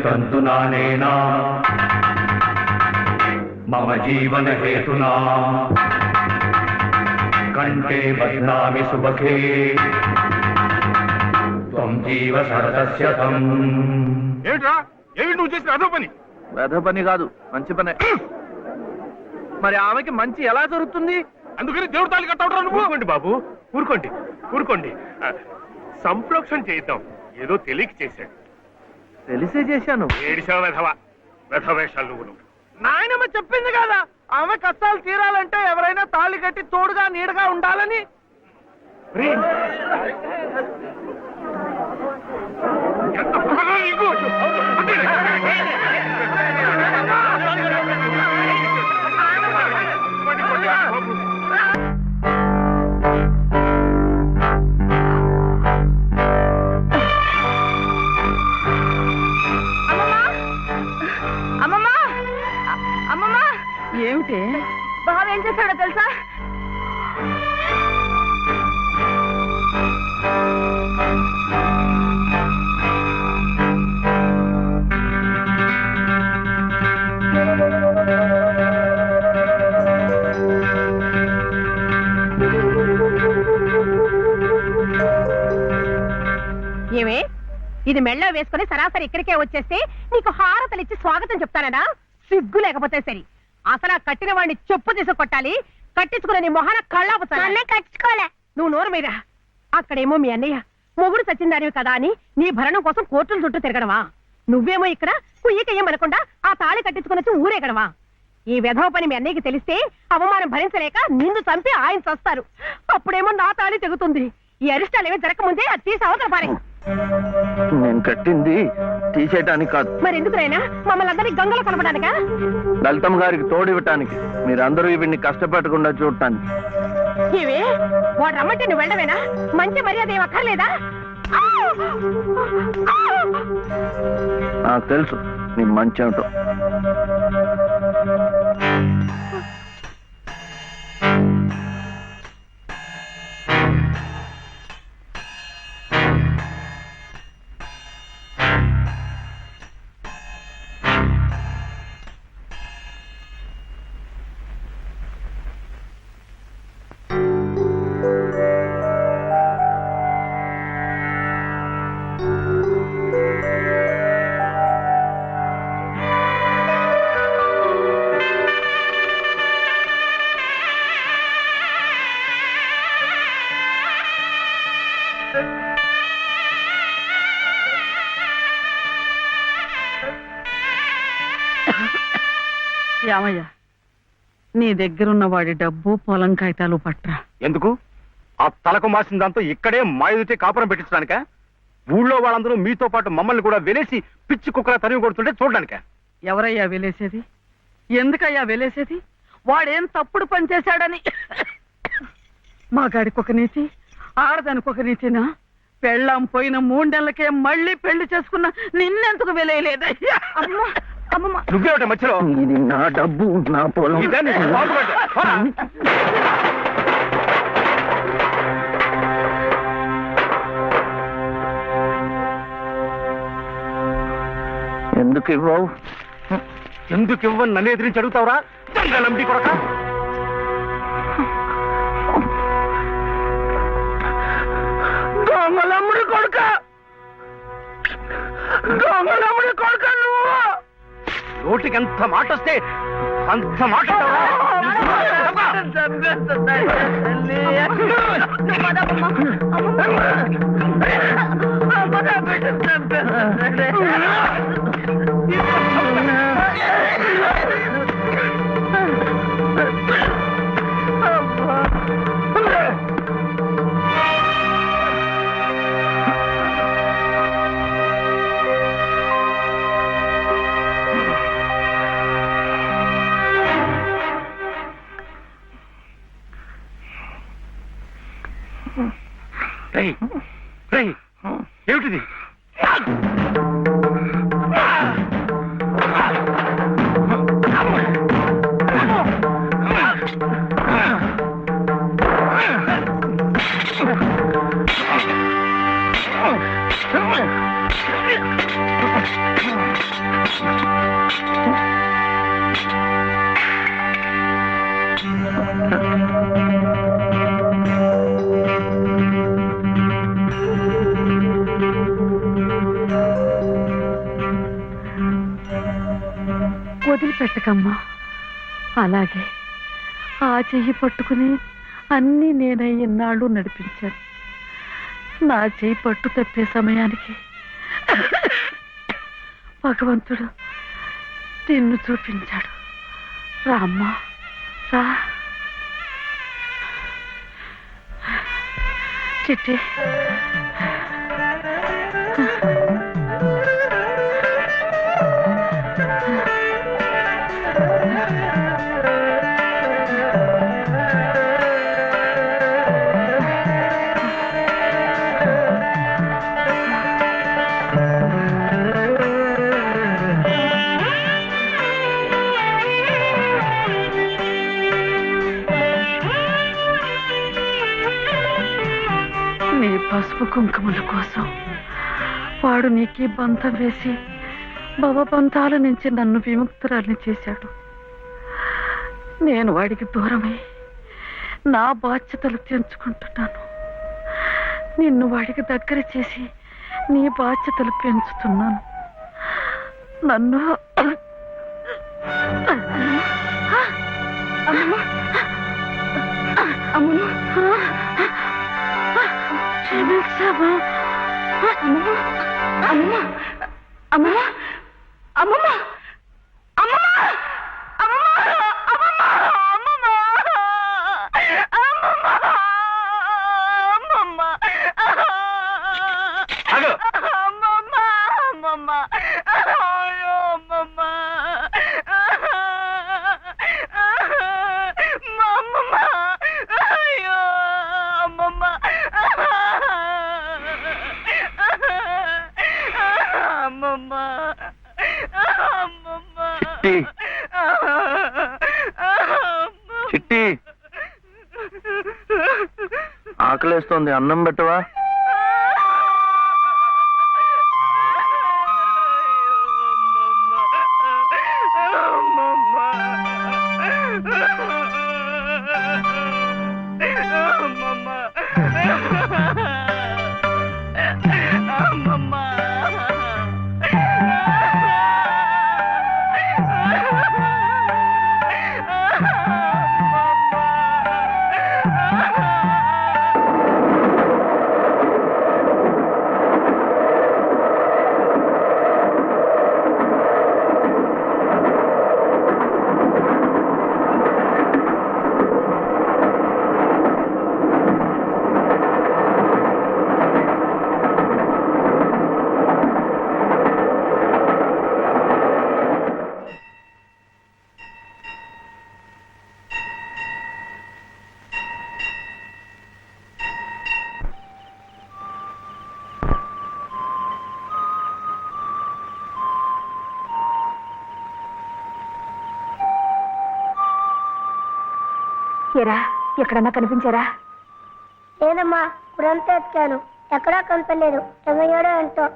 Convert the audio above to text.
तन्तुनानेना मम जीवन हेतुना कंठे बध्नामि सुबखे त्वं जीव शरदस्यतं। ఏమిట్రా ఏమి నువ్వు చేసిన అదో పని? అదో పని కాదు, మంచి పనే. మరి ఆమెకి మంచి ఎలా జరుగుతుంది? అందుకని దేవుడు తాళి కట్టవడం నువ్వు. ఊరుకోండి బాబు, ఊరుకోండి ఊరుకోండి. సంప్రోక్షణ చేద్దాం. ఏదో తెలియక చేశాడు. తెలిసే చేశాను. ఏడిసావు వెధవ వెధవేషాలు నువ్వు. నాయనమ్మ చెప్పింది కదా, ఆమె కష్టాలు తీరాలంటే ఎవరైనా తాళి కట్టి తోడుగా నీడగా ఉండాలని. ఎంత పొగరా నీకు? ఏమిటి బావ ఏం చేశాడో తెలుసా? ఏమే, ఇది మెళ్ళో వేసుకుని సరాసరి ఇక్కడికే వచ్చేస్తే నీకు హారతలిచ్చి స్వాగతం చెప్తానడా? సిగ్గు లేకపోతే సరి. అసలు ఆ కట్టిన వాడిని చెప్పు తీసి కొట్టాలి. కట్టించుకునే నీ మొహన కళ్ళాపుతానే. కట్టించుకోలే. నువ్వు నోరు మీద. అక్కడేమో మీ అన్నయ్య మొగుడు సచ్చిందానివి కదా అని నీ భరణం కోసం కోర్టుల చుట్టూ తిరగడమా? నువ్వేమో ఇక్కడ కుయ్యకేయమనకుండా ఆ తాళి కట్టించుకుని ఊరేగడమా? ఈ వెధవ పని మీ అన్నయ్యకి తెలిస్తే అవమానం భరించలేక నిన్ను చంపి ఆయన చస్తారు. అప్పుడేమో నా తాళి తెగుతుంది. ఈ అరిష్టాలు ఏమీ జరగకముందే అది తీసి అవతల పారే. నేను కట్టింది తీసేయటానికి కాదు. మరి ఎందుకురైనా మమ్మల్ని అందరినీ గంగలో కలపడానికా? లలితమ్మ గారికి తోడివ్వటానికి. మీరందరూ వీడిని కష్టపెట్టకుండా చూడటానికి. ఇవే వాడు రమ్మంటే నువ్వు వెళ్ళవేనా? మంచి మర్యాద ఏం అక్కర్లేదా? నాకు తెలుసు నీ మంచి ఏమిటో. రామయ్య, నీ దగ్గరున్న వాడి డబ్బు పొలం కాగితాలు పట్రా. ఎందుకు? ఆ తలకు మాసిన దాంతో ఇక్కడే మాయుతే కాపురం పెట్టించడానిక? ఊళ్ళో వాళ్ళందరూ మీతో పాటు మమ్మల్ని కూడా వెలేసి పిచ్చి కుక్కల తరిమి కొడుతుంటే చూడడానిక? ఎవరయ్యా వెలేసేది? ఎందుకయ్యా వెలేసేది? వాడేం తప్పుడు పని చేశాడని? మా గాడికి ఒక నీతి, ఆడదానికి ఒక నీతినా? పెళ్ళాం పోయిన 3 నెలలకే మళ్ళీ పెళ్లి చేసుకున్న నిన్నెందుకు వెలేయలేదయ్యా? నువ్వేమిట మధ్యలో? ఇది నా డబ్బు, నా పొలం. ఎందుకు ఇవ్వవు? ఎందుకు ఇవ్వని నన్ను ఎదిరించి అడుగుతావురా? లంబి కొడక. దొంగలమ్ముడి కొడుక, దొంగలమ్ముడి కొడుక నువ్వు. నోటికి ఎంత మాట వస్తే అంత మాట. ఏమిటిది? వదిలిపెట్టకమ్మా. అలాగే ఆ చెయ్యి పట్టుకుని అన్నీ నేనై ఇన్నాళ్ళు నడిపించాను. నా చెయ్యి పట్టు తప్పే సమయానికి భగవంతుడు నిన్ను చూపించాడు. రామ్మా రా. చిట్టి, నీ పసుపు కుంకుమల కోసం వాడు నీకు బంధం వేసి భవబంధాల నుంచి నన్ను విముక్తురాల్ని చేశాడు. నేను వాడికి దూరమై నా బాధ్యతలు తెంచుకుంటున్నాను. నిన్ను వాడికి దగ్గర చేసి నీ బాధ్యతలు పెంచుతున్నాను. నన్ను క్షమించమా. అమ్మమ్మ అమ్మమ్మ అమ్మమ్మ అమ్మమ్మ అమ్మమ్మ చిట్టి, ఆకలేస్తోంది, అన్నం పెట్టవా? ఎక్కడన్నా కనిపించారా? లేదమ్మా, ఇప్పుడంతా ఎత్తాను, ఎక్కడా కనపడలేదు. ఏమయ్యాడో ఎంతో.